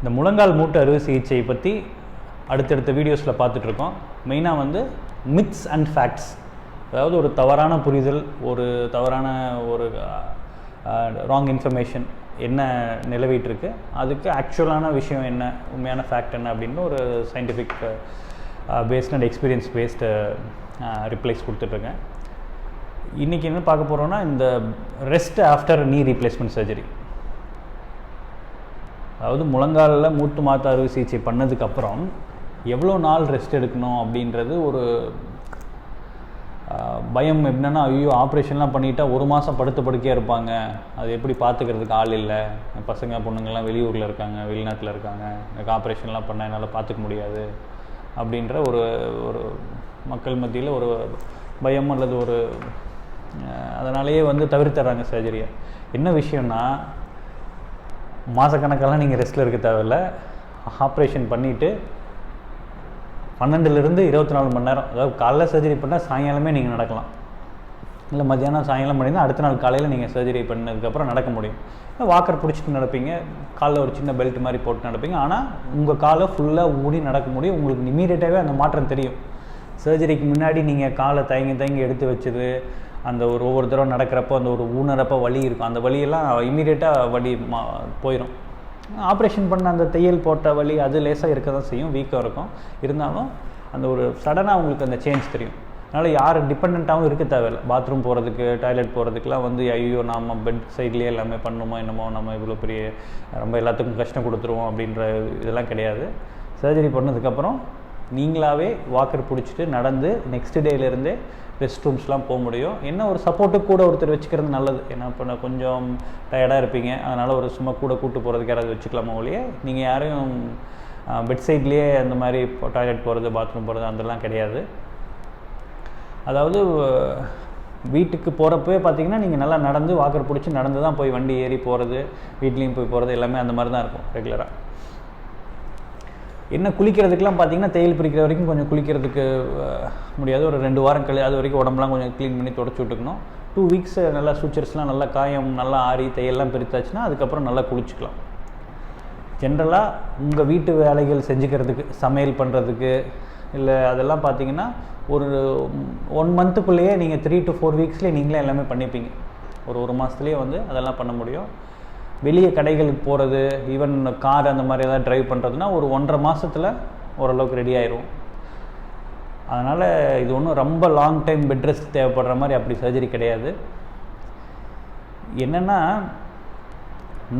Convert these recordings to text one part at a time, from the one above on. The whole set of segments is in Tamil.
இந்த முழங்கால் மூட்டு அறுவை சிகிச்சை பற்றி அடுத்தடுத்த வீடியோஸில் பார்த்துட்ருக்கோம். மெயினாக வந்து மித்ஸ் அண்ட் ஃபேக்ட்ஸ், அதாவது ஒரு தவறான புரிதல், ஒரு தவறான ஒரு ராங் இன்ஃபர்மேஷன் என்ன நிலவிட்டுருக்கு, அதுக்கு ஆக்சுவலான விஷயம் என்ன, உண்மையான ஃபேக்ட் என்ன அப்படின்னு ஒரு scientific based and experience based replies கொடுத்துட்ருக்கேன். இன்றைக்கி என்ன பார்க்க போகிறோன்னா, இந்த rest after knee replacement surgery. அதாவது முழங்காலில் மூட்டு மாற்று அறுவை சிகிச்சை பண்ணதுக்கப்புறம் எவ்வளோ நாள் ரெஸ்ட் எடுக்கணும் அப்படின்றது ஒரு பயம். என்னென்னா, ஐயோ ஆப்ரேஷன்லாம் பண்ணிட்டா ஒரு மாதம் படுக்கையாக இருப்பாங்க, அது எப்படி பார்த்துக்கிறதுக்கு ஆள் இல்லை, பசங்க பொண்ணுங்கள்லாம் வெளியூரில் இருக்காங்க, வெளிநாட்டில் இருக்காங்க, எனக்கு ஆப்ரேஷன்லாம் பண்ணால் என்னால் பார்த்துக்க முடியாது அப்படின்ற ஒரு ஒரு மக்கள் மத்தியில் ஒரு பயம் அல்லது ஒரு அதனாலேயே வந்து தவிர்த்துறாங்க சர்ஜரியை. என்ன விஷயம்னா, மாதக்கணக்கெல்லாம் நீங்கள் ரெஸ்ட்டில் இருக்க தேவையில்லை. ஆப்ரேஷன் பண்ணிவிட்டு 12லேருந்து 24 மணி நேரம், அதாவது காலைல சர்ஜரி பண்ணால் சாயங்காலமே நீங்கள் நடக்கலாம், இல்லை மத்தியானம் சாயங்காலம் பண்ணிங்கன்னா அடுத்த நாள் காலையில் நீங்கள் சர்ஜரி பண்ணதுக்கப்புறம் நடக்க முடியும். வாக்கர் பிடிச்சிட்டு நடப்பீங்க, காலில் ஒரு சின்ன பெல்ட் மாதிரி போட்டு நடப்பீங்க. ஆனால் உங்கள் காலை ஃபுல்லாக ஊடி நடக்க முடியும். உங்களுக்கு இமீடியட்டாகவே அந்த மாற்றம் தெரியும். சர்ஜரிக்கு முன்னாடி நீங்கள் காலை தயங்கி எடுத்து வச்சது, அந்த ஒரு ஒவ்வொரு தடவை நடக்கிறப்போ அந்த ஒரு ஊனறப்போ வலி இருக்கும், அந்த வலியெல்லாம் இமீடியட்டாக வலி போயிடும். ஆப்ரேஷன் பண்ண அந்த தையல் போட்ட வலி அது லேசாக இருக்க தான் செய்யும், வீக்காக இருக்கும். இருந்தாலும் அந்த ஒரு சடனாக உங்களுக்கு அந்த சேஞ்ச் தெரியும். அதனால் யார் டிபெண்ட்டாகவும் இருக்க தேவையில்லை. பாத்ரூம் போகிறதுக்கு, டாய்லெட் போகிறதுக்குலாம் வந்து ஐயோ நம்ம பெட் சைட்லேயே எல்லாமே பண்ணணுமோ என்னமோ, நம்ம இவ்வளோ பெரிய ரொம்ப எல்லாத்துக்கும் கஷ்டம் கொடுத்துருவோம் அப்படின்ற இதெல்லாம் கிடையாது. சர்ஜரி பண்ணதுக்கப்புறம் நீங்களாகவே வாக்கர் பிடிச்சிட்டு நடந்து நெக்ஸ்ட் டேலேருந்தே ரெஸ்ட் ரூம்ஸ்லாம் போக முடியும். என்ன ஒரு சப்போர்ட்டுக்கு கூட ஒருத்தர் வச்சுக்கிறது நல்லது. ஏன்னா இப்போ நான் கொஞ்சம் டயர்டாக இருப்பீங்க, அதனால் ஒரு சும்மா கூட கூட்டு போகிறதுக்கு யாராவது வச்சுக்கலாமா ஒழிய, நீங்கள் யாரையும் பெட் சைட்லேயே அந்த மாதிரி டாய்லெட் போகிறது, பாத்ரூம் போகிறது அதெல்லாம் கிடையாது. அதாவது வீட்டுக்கு போகிறப்பவே பார்த்தீங்கன்னா நீங்கள் நல்லா நடந்து வாக்கர் பிடிச்சி நடந்து தான் போய் வண்டி ஏறி போகிறது, வீட்லேயும் போய் போகிறது எல்லாமே அந்த மாதிரி தான் இருக்கும் ரெகுலராக. என்ன குளிக்கிறதுக்கெலாம் பார்த்தீங்கன்னா, தையல் பிரிக்கிற வரைக்கும் கொஞ்சம் குளிக்கிறதுக்கு முடியாது. ஒரு 2 வாரம் அது வரைக்கும் உடம்புலாம் கொஞ்சம் க்ளீன் பண்ணி தொடச்சி விட்டுக்கணும். 2 வீக்ஸ் நல்லா சூச்சர்ஸ்லாம் நல்லா காயம் நல்லா ஆறி தையெல்லாம் பிரித்தாச்சுன்னா அதுக்கப்புறம் நல்லா குளிச்சுக்கலாம். ஜென்ரலாக உங்கள் வீட்டு வேலைகள் செஞ்சுக்கிறதுக்கு, சமையல் பண்ணுறதுக்கு இல்லை அதெல்லாம் பார்த்தீங்கன்னா ஒரு 1 மந்த்துக்குள்ளேயே நீங்கள் 3 to 4 வீக்ஸ்லேயே நீங்களே எல்லாமே பண்ணிப்பீங்க. ஒரு மாதத்துலேயே வந்து அதெல்லாம் பண்ண முடியும். வெளியே கடைகளுக்கு போகிறது, ஈவன் கார் அந்த மாதிரி ஏதாவது ட்ரைவ் பண்ணுறதுனா ஒரு 1.5 மாதத்தில் ஓரளவுக்கு ரெடி ஆயிரும். அதனால் இது ஒன்றும் ரொம்ப லாங் டைம் பெட் ரெஸ்ட் தேவைப்படுற மாதிரி அப்படி சர்ஜரி கிடையாது. என்னென்னா,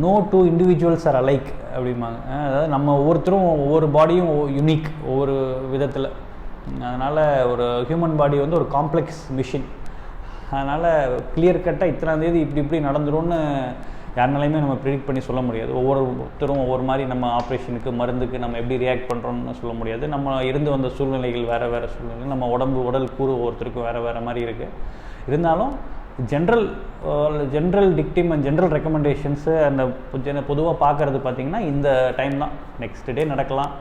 no two individuals are alike அப்படிம்பாங்க. அதாவது நம்ம ஒவ்வொருத்தரும் ஒவ்வொரு பாடியும் யூனிக் ஒவ்வொரு விதத்தில். அதனால் ஒரு ஹியூமன் பாடி வந்து ஒரு காம்ப்ளெக்ஸ் மிஷின். அதனால் கிளியர் கட்டாக இத்தனாம் தேதி இப்படி நடந்துரும்னு யாருனாலையுமே நம்ம ப்ரிடிக்ட் பண்ணி சொல்ல முடியாது. ஒவ்வொருத்தரும் ஒவ்வொரு மாதிரி நம்ம ஆப்ரேஷனுக்கு மருந்துக்கு நம்ம எப்படி ரியாக்ட் பண்ணுறோம்னு சொல்ல முடியாது. நம்ம இருந்து வந்த சூழ்நிலைகள் வேறு சூழ்நிலைகள், நம்ம உடல் கூறு ஒவ்வொருத்தருக்கும் வேறு மாதிரி இருக்குது. இருந்தாலும் ஜென்ரல் டிக்டிம் அண்ட் ஜென்ரல் ரெக்கமெண்டேஷன்ஸு அந்த பொதுவாக பார்க்குறது பார்த்திங்கன்னா இந்த டைம் தான். நெக்ஸ்ட் டே நடக்கலாம்.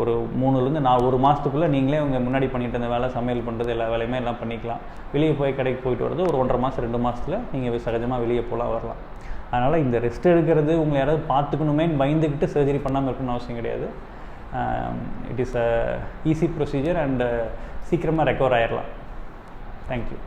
ஒரு 3லேருந்து 1 மாதத்துக்குள்ளே நீங்களே உங்கள் முன்னாடி பண்ணிட்டு இருந்த வேலை, சமையல் பண்ணுறது எல்லா வேலையுமே எல்லாம் பண்ணிக்கலாம். வெளியே போய் கடைக்கு போயிட்டு வரது ஒரு 1.5 மாதம் 2 மாதத்தில் நீங்கள் சகஜமாக வெளியே போகலாம் வரலாம். அதனால் இந்த ரெஸ்ட் எடுக்கிறது உங்களை யாராவது பார்த்துக்கணுமேன்னு பயந்துக்கிட்டு சர்ஜரி பண்ணாமல் இருக்கணும்னு அவசியம் கிடையாது. It is a easy procedure and சீக்கிரமாக ரெக்கவர் ஆகிடலாம். தேங்க்யூ.